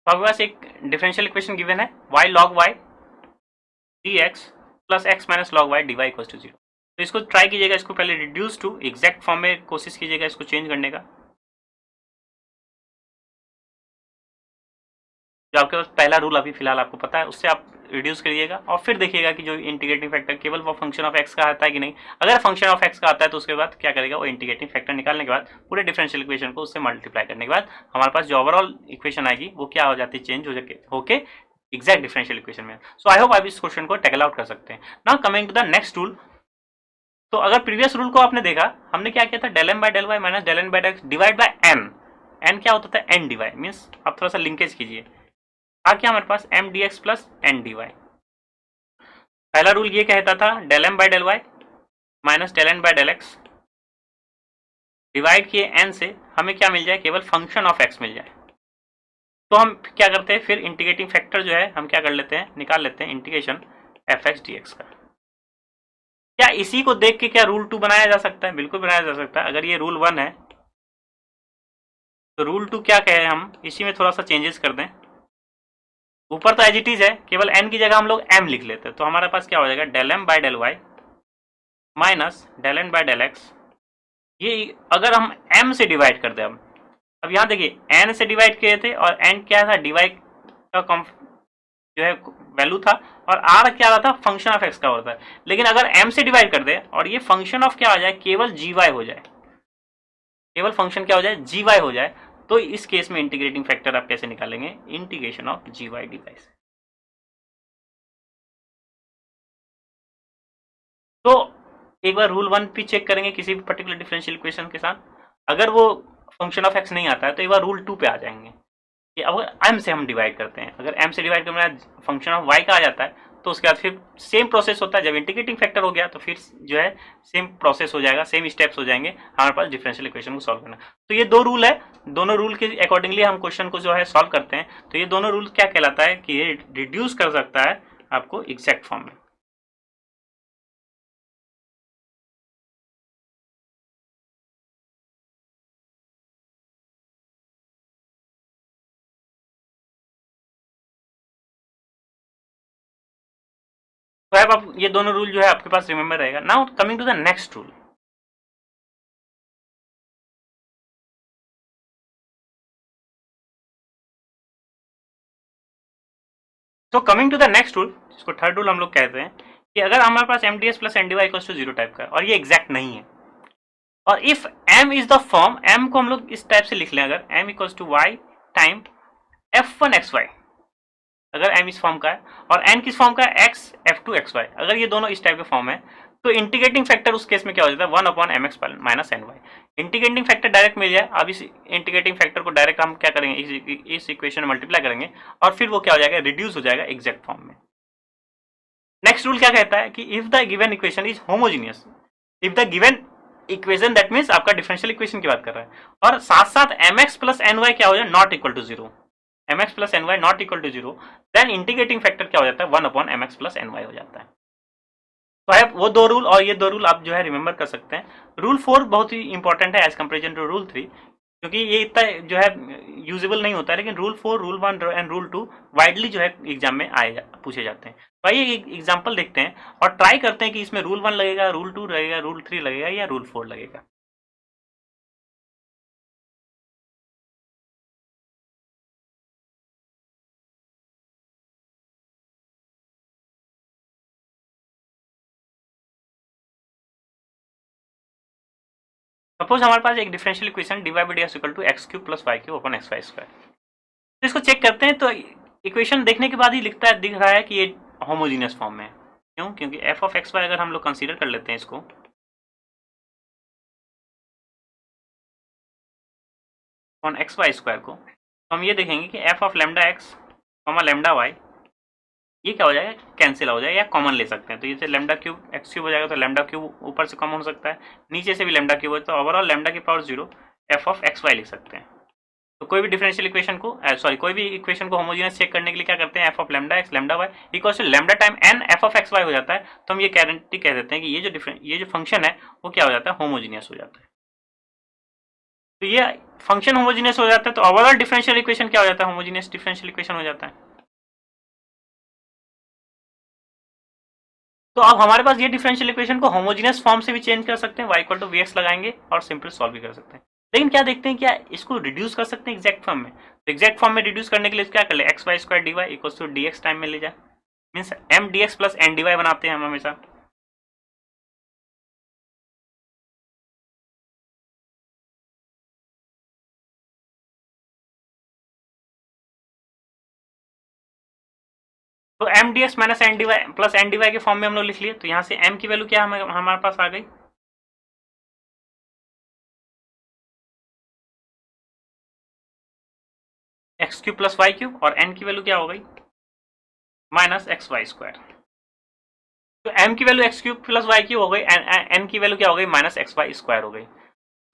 तो आपके पास एक डिफरेंशियल इक्वेशन गिवन है y log y dx plus x minus log y dy equal to 0। तो इसको ट्राई कीजिएगा, इसको पहले रिड्यूस टू एग्जैक्ट फॉर्म में कोशिश कीजिएगा इसको चेंज करने का। जो आपके पास पहला रूल अभी फिलहाल आपको पता है उससे आप रिड्यूस करिएगा और फिर देखिएगा कि जो इंटीग्रेटिंग फैक्टर केवल वो फंक्शन ऑफ एक्स का आता है कि नहीं। अगर फंक्शन ऑफ एक्स का आता है तो उसके बाद क्या करेगा, वो इंटीग्रेटिंग फैक्टर निकालने के बाद पूरे डिफरेंशियल इक्वेशन को उससे मल्टीप्लाई करने के बाद हमारे पास जो ओवरऑल इक्वेशन आएगी वो क्या हो जाती है, चेंज हो होके एग्जैक्ट डिफरेंशियल इक्वेशन में। सो आई होप आप इस क्वेश्चन को टैकल आउट कर सकते हैं। Now coming to the next rule. तो अगर प्रीवियस रूल को आपने देखा, हमने क्या किया था, del m by del y minus del n by del x divide by n. N क्या होता था, एन डी वाई। मीन्स आप थोड़ा सा लिंकेज कीजिए, आ क्या हमारे पास m d x plus n d y. पहला रूल ये कहता था del m by del y minus del n by del x divide किए एन से हमें क्या मिल जाए, केवल फंक्शन ऑफ एक्स मिल जाए। तो हम क्या करते हैं, फिर इंटीग्रेटिंग फैक्टर जो है हम क्या कर लेते हैं, निकाल लेते हैं integration F x D x का। क्या इसी को देख के क्या रूल 2 बनाया जा सकता है? बिल्कुल बनाया जा सकता है। अगर ये रूल 1 है तो रूल 2 क्या कहे, हम इसी में थोड़ा सा चेंजेस कर दें। ऊपर तो एज इट इज है, केवल एन की जगह हम लोग एम लिख लेते हैं। तो हमारे पास क्या हो जाएगा, del m by del y minus del n by del x. ये अगर हम m से डिवाइड कर दें, अब यहाँ देखिए n से डिवाइड किए थे और n क्या था, dy का जो है वैल्यू था और r क्या था, फंक्शन ऑफ x का होता है। लेकिन अगर m से डिवाइड कर दे और ये फंक्शन ऑफ क्या हो जाए, केवल gy हो जाए, केवल फंक्शन क्या हो जाए, gy हो जाए, तो इस केस में इंटीग्रेटिंग फैक्टर आप कैसे निकालेंगे, इंटीग्रेशन ऑफ gy dy से। तो एक बार रूल 1 भी चेक करेंगे किसी भी पर्टिकुलर डिफरेंशियल इक्वेशन के साथ। अगर वो फंक्शन ऑफ x नहीं आता है तो एक बार रूल 2 पे आ जाएंगे कि अगर m से हम डिवाइड करते हैं, अगर m से डिवाइड करना फंक्शन ऑफ y का आ जाता है तो उसके बाद फिर सेम प्रोसेस होता है। जब इंटीग्रेटिंग फैक्टर हो गया तो फिर जो है सेम प्रोसेस हो जाएगा, सेम स्टेप्स हो जाएंगे हमारे पास डिफरेंशियल इक्वेशन को सॉल्व करना। तो ये दो रूल है, दोनों रूल के अकॉर्डिंगली हम क्वेश्चन को जो है सॉल्व करते हैं। तो ये दोनों रूल क्या कहलाता है कि ये रिड्यूस कर सकता है आपको एग्जैक्ट फॉर्म में। तो आप ये दोनों रूल जो है आपके पास रिमेंबर रहेगा। Now coming to the next rule. तो coming to the next rule, इसको थर्ड रूल हम लोग कहते हैं कि अगर हमारे पास m d s plus n d y equals to 0 type का और ये एग्जैक्ट नहीं है, और if m is the form, m को हम लोग इस टाइप से लिख लें, अगर m equals to y time f1xy, अगर m इस फॉर्म का है और n किस फॉर्म का है, x f2xy, अगर ये दोनों इस टाइप के फॉर्म है तो इंटीग्रेटिंग फैक्टर उस केस में क्या हो जाता है, 1 upon m x minus n y. Integrating factor direct मिल जाए। अब इस इंटीग्रेटिंग फैक्टर को डायरेक्ट हम क्या करेंगे, इस इक्वेशन में मल्टीप्लाई करेंगे और फिर वो क्या हो जाएगा, रिड्यूस हो जाएगा एग्जैक्ट फॉर्म में। नेक्स्ट रूल क्या कहता है कि if the given equation is homogeneous, if the given equation that means आपका डिफरेंशियल इक्वेशन की बात कर रहा है, और साथ साथ m x plus n y क्या हो जाए, not equal to 0, m x plus n y not equal to 0, then integrating factor क्या हो जाता है, 1 upon m x plus n y हो जाता है। तो है वो दो रूल और ये दो रूल आप जो है रिमेंबर कर सकते हैं। रूल 4 बहुत ही इंपॉर्टेंट है एज कंपेरिजन टू रूल 3, क्योंकि ये इतना जो है यूजेबल नहीं होता है, लेकिन rule 4, rule 1 and rule 2 widely जो है एग्जाम में पूछे जाते हैं। तो आइए एक एग्जाम्पल देखते हैं और ट्राई करते हैं कि इसमें रूल 1 लगेगा, रूल 2 लगेगा, रूल 3 लगेगा या रूल 4 लगेगा। सपोज हमारे पास एक differential equation dy by dx equal to x cube plus y cube upon x y square. तो इसको चेक करते हैं। तो इक्वेशन देखने के बाद ही दिख रहा है कि ये होमोजीनियस फॉर्म में है। क्यों? क्योंकि एफ ऑफ एक्स वाई अगर हम लोग कंसीडर कर लेते हैं इसको ऑन एक्स वाई स्क्वायर को, तो हम ये देखेंगे कि f of lambda x comma lambda y ये क्या हो जाएगा, कैंसिल हो जाएगा या कॉमन ले सकते हैं। तो जैसे लेमडा क्यूब एक्स क्यूब हो जाएगा तो लेमडा क्यूब ऊपर से कॉमन हो सकता है, नीचे से भी लेमडा क्यूब हो, तो ओवरऑल लेमडा की power 0 f of x y लिख सकते हैं। तो कोई भी डिफरेंशियल इक्वेशन को कोई भी इक्वेशन को होमोजेनियस चेक करने के लिए क्या करते हैं, f of lambda x lambda y equal to lambda time n f of x y हो जाता है। तो हम ये गारंटी कह देते हैं कि ये जो फंक्शन है वो क्या हो जाता है, होमोजीनियस हो जाता है। तो ये फंक्शन होमोजीनियस हो जाता है, तो ओवरऑल डिफरेंशियल इक्वेशन क्या हो जाता है, होमोजीनियस डिफरेंशियल इक्वेशन हो जाता है। तो अब हमारे पास ये डिफरेंशियल इक्वेशन को होमोजीनियस फॉर्म से भी चेंज कर सकते हैं, y equal to v x लगाएंगे और सिंपल सॉल्व भी कर सकते हैं। लेकिन क्या देखते हैं, क्या इसको रिड्यूस कर सकते हैं एग्जैक्ट फॉर्म में? तो एग्जैक्ट फॉर्म में रिड्यूस करने के लिए क्या कर ले, x y square d y equal to d x time में ले जाए, means m d x plus n d y बनाते हैं हम हमेशा। तो m d x minus n d y plus n d y के फॉर्म में हम लोग लिख लिए, तो यहाँ से एम की वैल्यू क्या हमारे पास आ गई, x cube plus y cube, और एन की वैल्यू क्या हो गई, माइनस एक्स वाई स्क्वायर। तो m की value x cube plus y cube हो गई, n की वैल्यू क्या हो गई, माइनस एक्स वाई स्क्वायर हो गई।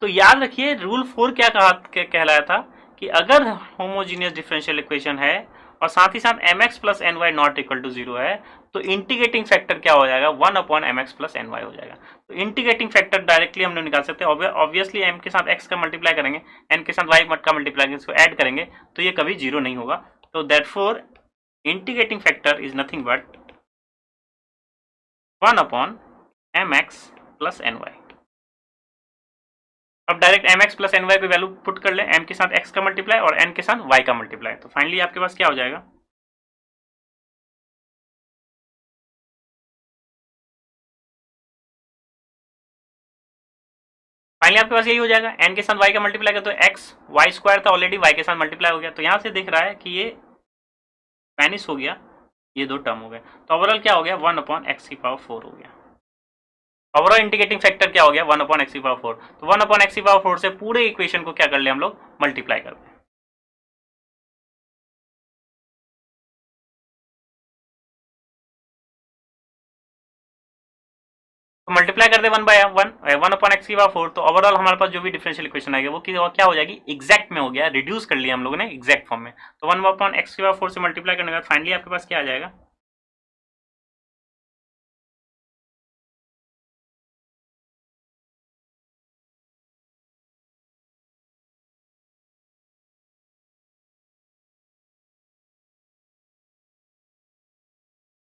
तो याद रखिए रूल 4 क्या कहलाया था कि अगर होमोजीनियस डिफरेंशियल इक्वेशन है और साथ ही साथ m x plus n y not equal to zero है, तो इंटीग्रेटिंग फैक्टर क्या हो जाएगा, 1 upon m x plus n y हो जाएगा। तो इंटीग्रेटिंग फैक्टर डायरेक्टली हम लोग निकाल सकते हैं, ऑब्वियसली एम के साथ एक्स का मल्टीप्लाई करेंगे, एन के साथ वाई का मल्टीप्लाई इसको ऐड करेंगे, तो ये कभी जीरो नहीं होगा। तो therefore integrating factor is nothing but 1 upon m x plus n y. अब direct m x plus n y पे वैल्यू पुट कर ले, एम के साथ एक्स का मल्टीप्लाई और एन के साथ वाई का मल्टीप्लाई, तो फाइनली आपके पास क्या हो जाएगा, फाइनली आपके पास यही हो जाएगा, एन के साथ वाई का मल्टीप्लाई कर, तो एक्स वाई स्क्वायर था ऑलरेडी, वाई के साथ मल्टीप्लाई हो गया, तो यहां से दिख रहा है कि ये वैनिश हो गया, ये दो टर्म हो गए, तो ओवरऑल क्या हो गया, 1 अपॉन एक्स की पावर 4 हो गया। ओवरऑल इंटीग्रेटिंग फैक्टर क्या हो गया, 1 अपॉन एक्स की पावर 4, तो 1 अपॉन एक्स की पावर 4 से पूरे इक्वेशन को क्या कर ले हम लोग, मल्टीप्लाई कर ले। तो मल्टीप्लाई कर दे 1 अपॉन एक्स की पावर 4, तो ओवरऑल हमारे पास जो भी डिफरेंशियल इक्वेशन आएगी वो क्या हो जाएगी, एग्जैक्ट में हो गया, रिड्यूस कर लिया हम लोगों ने एग्जैक्ट फॉर्म में। तो 1 अपॉन एक्स की पावर 4 से मल्टीप्लाई करने के बाद फाइनली आपके पास क्या आ जाएगा,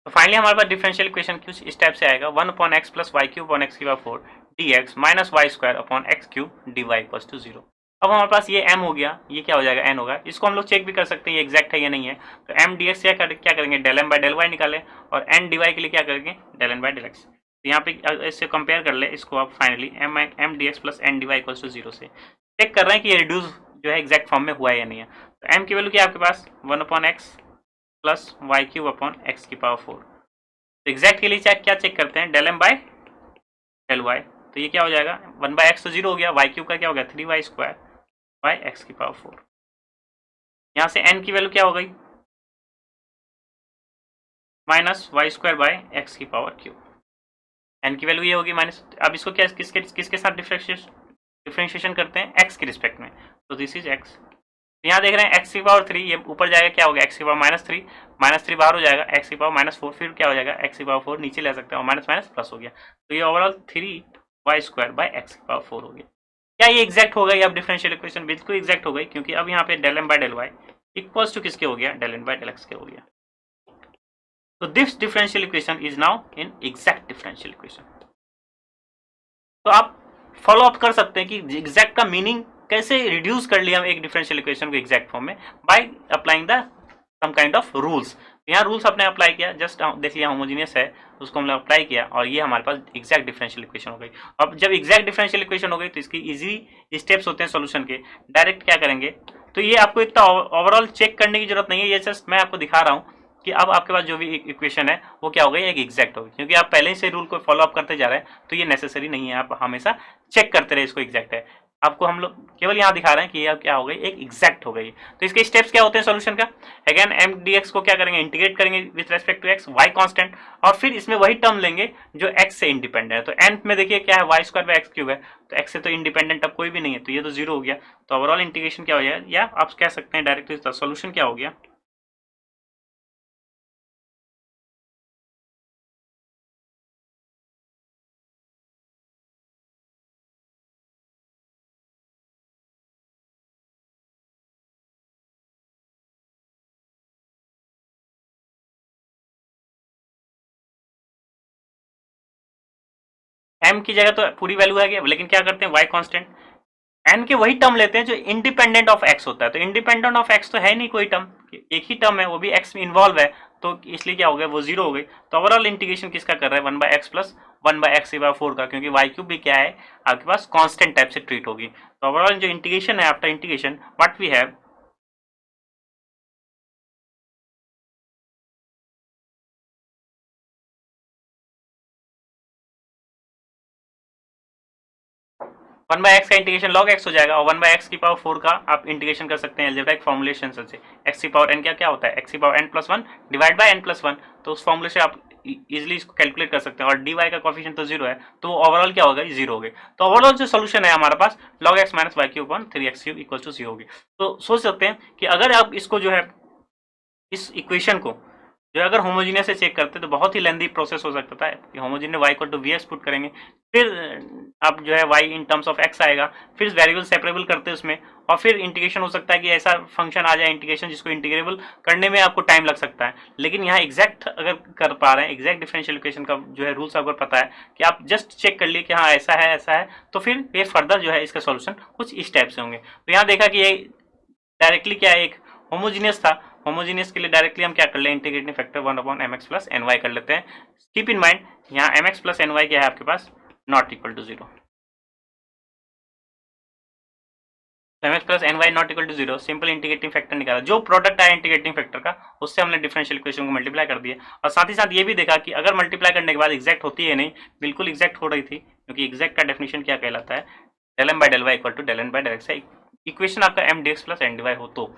तो फाइनली हमारे पास डिफरेंशियल इक्वेशन कुछ इस टाइप से आएगा, 1 upon x plus y cube upon x की power 4 d x minus y square upon x cube d y equal to 0। अब हमारे पास ये m हो गया, ये क्या हो जाएगा, n होगा, इसको हम लोग चेक भी कर सकते हैं ये एग्जैक्ट है या नहीं है। तो m dx क्या करेंगे, del m by del y निकालें, और n dy के लिए क्या करेंगे, del n by del x. तो यहाँ पे इससे कंपेयर कर ले इसको आप, finally m dx plus n dy equal to 0 से चेक कर रहे हैं कि ये रिड्यूस जो है एग्जैक्ट फॉर्म में हुआ है या नहीं है। तो m की वैल्यू क्या है आपके पास, 1 upon x plus y cube upon x की पावर 4। तो एग्जैक्ट के लिए क्या चेक करते हैं, del m by del y, तो ये क्या हो जाएगा, 1 बाय एक्स तो जीरो हो गया, वाई क्यूब का क्या हो गया, 3y स्क्वायर बाय एक्स की पावर 4। यहाँ से n की वैल्यू क्या हो गई, minus y square by x की पावर क्यूब, n की वैल्यू ये होगी माइनस। अब इसको क्या किसके साथ डिफ्रेंशिएशन करते हैं, x के रिस्पेक्ट में, तो दिस इज x। यहाँ देख रहे हैं एक्स की पावर 3, ये ऊपर जाएगा क्या हो गया, एक्स की पावर माइनस थ्री बाहर हो जाएगा, एक्स की पावर -4, फिर क्या हो जाएगा, एक्स की पावर 4 नीचे ले सकते हैं और माइनस माइनस प्लस हो गया, तो ये overall 3y square by x की पावर 4 हो गया। क्या ये एग्जैक्ट हो गई, अब डिफरेंशियल इक्वेशन बिल्कुल एग्जैक्ट हो गई, क्योंकि अब यहाँ पे del m by del y equals to किसके हो गया, del n by del x के हो गया। तो this differential equation is now in exact differential equation. तो आप फॉलो अप कर सकते हैं कि एग्जैक्ट का मीनिंग कैसे रिड्यूस कर लिया हम एक डिफरेंशियल इक्वेशन को एग्जैक्ट फॉर्म में, by applying the some kind of rules. यहाँ रूल्स आपने अप्लाई किया, जस्ट देख लिया होमोजीनियस है, उसको हमने अप्लाई किया और ये हमारे पास एग्जैक्ट डिफरेंशियल इक्वेशन हो गई। अब जब एग्जैक्ट डिफरेंशियल इक्वेशन हो गई तो इसकी इजी स्टेप्स होते हैं सोल्यूशन के, डायरेक्ट क्या करेंगे, तो ये आपको इतना ओवरऑल चेक करने की जरूरत नहीं है, ये जस्ट मैं आपको दिखा रहा हूँ कि अब आपके पास जो भी इक्वेशन है वो क्या हो गई, एक एग्जैक्ट हो गई, क्योंकि आप पहले से रूल को फॉलो अप करते जा रहे हैं, तो ये नेसेसरी नहीं है, आप हमेशा चेक करते रहे इसको एग्जैक्ट है। आपको हम लोग केवल यहाँ दिखा रहे हैं कि ये क्या हो गई, एक एग्जैक्ट हो गई। तो इसके स्टेप्स क्या होते हैं सोल्यूशन का, अगेन एम डी एक्स को क्या करेंगे, इंटीग्रेट करेंगे with respect to x, y constant, और फिर इसमें वही टर्म लेंगे जो एक्स से इंडिपेंडेंट है। तो एन में देखिए क्या है, y square by x cube है, तो एक्स से तो इंडिपेंडेंट अब कोई भी नहीं है, तो ये तो जीरो हो गया। तो ओवरऑल इंटीग्रेशन क्या हो जाएगा, या आप कह सकते हैं डायरेक्टली सोल्यूशन क्या हो गया, m की जगह तो पूरी वैल्यू है, लेकिन क्या करते हैं y कांस्टेंट, n के वही टर्म लेते हैं जो इंडिपेंडेंट ऑफ x होता है। तो इंडिपेंडेंट ऑफ x तो है नहीं कोई टर्म, एक ही टर्म है, वो भी x में इन्वॉल्व है, तो इसलिए क्या हो गया, वो जीरो हो गई। तो ओवरऑल इंटीग्रेशन किसका कर रहा है, 1/x प्लस 1/x/4 का, क्योंकि y क्यूब भी क्या है आपके पास कांस्टेंट टाइप से ट्रीट होगी। तो ओवरऑल जो इंटीग्रेशन है after integration what we have, one by x का इंटीग्रेशन लॉग एक्स हो जाएगा, और 1/x⁴ का आप इंटीग्रेशन कर सकते हैं अलजेब्रिक फॉर्मुलेशन से। x⁴n क्या होता है, x⁴n+1 डिवाइड बाय n+1, तो उस फॉर्मूले से आप इजिली इसको कैलकुलेट कर सकते हैं। और dy का कोफिशिएंट तो जीरो है, तो ओवरऑल क्या होगा, जीरो हो गई। तो ओवरऑल जो सोल्यूशन है हमारे पास log x - y³ 3x³ = 0 होगी। तो सोच सकते हैं कि अगर आप इसको जो है इस इक्वेशन को जो अगर होमोजीनियस से चेक करते तो बहुत ही लेंदी प्रोसेस हो सकता था कि होमोजीनियस y को vs पुट करेंगे, फिर आप जो है y in terms of x आएगा, फिर वेरिएबल सेपरेबल करते हैं उसमें, और फिर इंटीग्रेशन हो सकता है कि ऐसा फंक्शन आ जाए इंटीग्रेशन जिसको इंटीग्रेबल करने में आपको टाइम लग सकता है। लेकिन यहाँ एग्जैक्ट अगर कर पा रहे हैं, एग्जैक्ट डिफरेंशियल इक्वेशन का जो है रूल्स अगर पता है कि आप जस्ट चेक कर लिए कि हाँ ऐसा है, तो फिर ये फर्दर जो है इसका सोल्यूशन कुछ इस टाइप से होंगे। तो यहाँ देखा कि ये डायरेक्टली क्या है, एक होमोजीनियस था, होमोजीनियस के लिए डायरेक्टली हम क्या कर ले, integrating factor 1/mx plus ny कर लेते हैं। कीप इन माइंड यहाँ mx प्लस ny क्या है आपके पास, not equal to 0। mx plus ny not equal to 0, simple integrating factor निकाला, जो प्रोडक्ट आया इंटीग्रेटिंग फैक्टर का उससे हमने डिफरेंशियल इक्वेशन को मल्टीप्लाई कर दिया। और साथ ही साथ ये भी देखा कि अगर मल्टीप्लाई करने के बाद एग्जैक्ट होती है नहीं, बिल्कुल एग्जैक्ट हो रही थी, क्योंकि एग्जैक्ट का डेफिनेशन क्या कहलाता है, del m by del y equal to del n by del x है। इक्वेशन आपका m dx plus n dy हो तो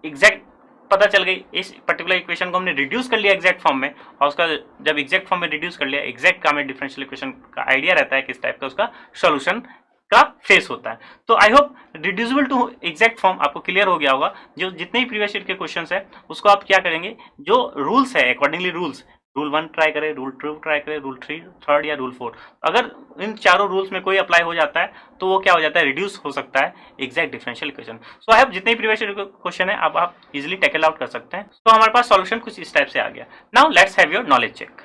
एग्जैक्ट पता चल गई। इस पर्टिकुलर इक्वेशन को हमने रिड्यूस कर लिया एग्जैक्ट फॉर्म में, और उसका जब एग्जैक्ट फॉर्म में रिड्यूस कर लिया, एग्जैक्ट का हमें डिफरेंशियल इक्वेशन का आइडिया रहता है किस टाइप का उसका सॉल्यूशन का फेस होता है। तो I hope reducible to exact form आपको क्लियर हो गया होगा। जो जितने ही प्रीवियस ईयर के क्वेश्चंस है उसको आप क्या करेंगे, जो रूल्स है अकॉर्डिंगली रूल्स, रूल 1 ट्राई करें, रूल 2 ट्राई करें, रूल 3 थर्ड या रूल 4, अगर इन चारों रूल्स में कोई अप्लाई हो जाता है तो वो क्या हो जाता है, रिड्यूस हो सकता है exact differential equation. So I hope जितने भी प्रीवियस क्वेश्चन है अब आप इजिली टैकल आउट कर सकते हैं। तो हमारे पास सॉल्यूशन कुछ इस टाइप से आ गया। Now let's have your knowledge check.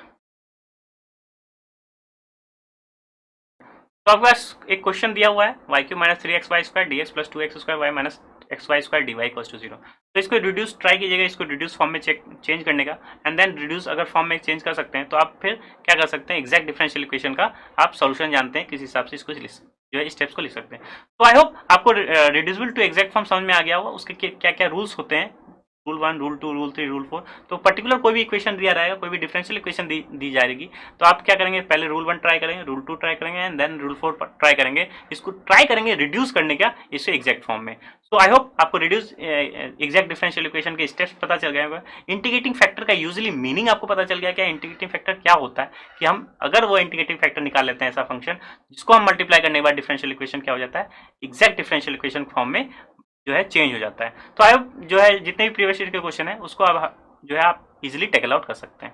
तो आपके पास एक क्वेश्चन दिया हुआ है y³ - 3xy² dx plus 2x² y minus xy² dy equals to 0। तो इसको रिड्यूस ट्राई कीजिएगा, इसको रिड्यूस फॉर्म में चेंज करने का, एंड देन रिड्यूस अगर फॉर्म में चेंज कर सकते हैं तो आप फिर क्या कर सकते हैं, एग्जैक्ट डिफरेंशियल इक्वेशन का आप सॉल्यूशन जानते हैं, किस हिसाब से इसको जो है स्टेप्स को लिख सकते हैं। तो आई होप आपको रिड्यूसिबल टू एग्जैक्ट फॉर्म समझ में आ गया होगा, उसके क्या क्या रूल्स होते हैं, रूल 1, रूल 2, रूल 3, रूल 4। तो पर्टिकुलर कोई भी इक्वेशन दिया रहेगा, कोई भी डिफरेंशियल इक्वेशन दी जाएगी, तो आप क्या करेंगे, पहले रूल 1 ट्राई करेंगे, रूल 2 ट्राई करेंगे, एंड देन रूल 4 ट्राई करेंगे। इसको ट्राई करेंगे रिड्यूस करने का इससे एग्जैक्ट फॉर्म में। सो आई होप आपको रिड्यूस एग्जैक्ट डिफरेंशियल इक्वेशन के स्टेप्स पता चल गए होगा। इंटीग्रेटिंग फैक्टर का यूजुअली मीनिंग आपको पता चल गया क्या, इंटीग्रेटिंग फैक्टर क्या होता है, कि हम अगर वो इंटीग्रेटिंग फैक्टर निकाल लेते हैं ऐसा फंक्शन जिसको हम मल्टीप्लाई करने के बाद डिफरेंशियल इक्वेशन क्या हो जाता है, एग्जैक्ट डिफरेंशियल इक्वेशन फॉर्म में जो है चेंज हो जाता है। तो आई होप जो है जितने भी प्रीवियस ईयर के क्वेश्चन है उसको आप जो है आप इजीली टैकल आउट कर सकते हैं।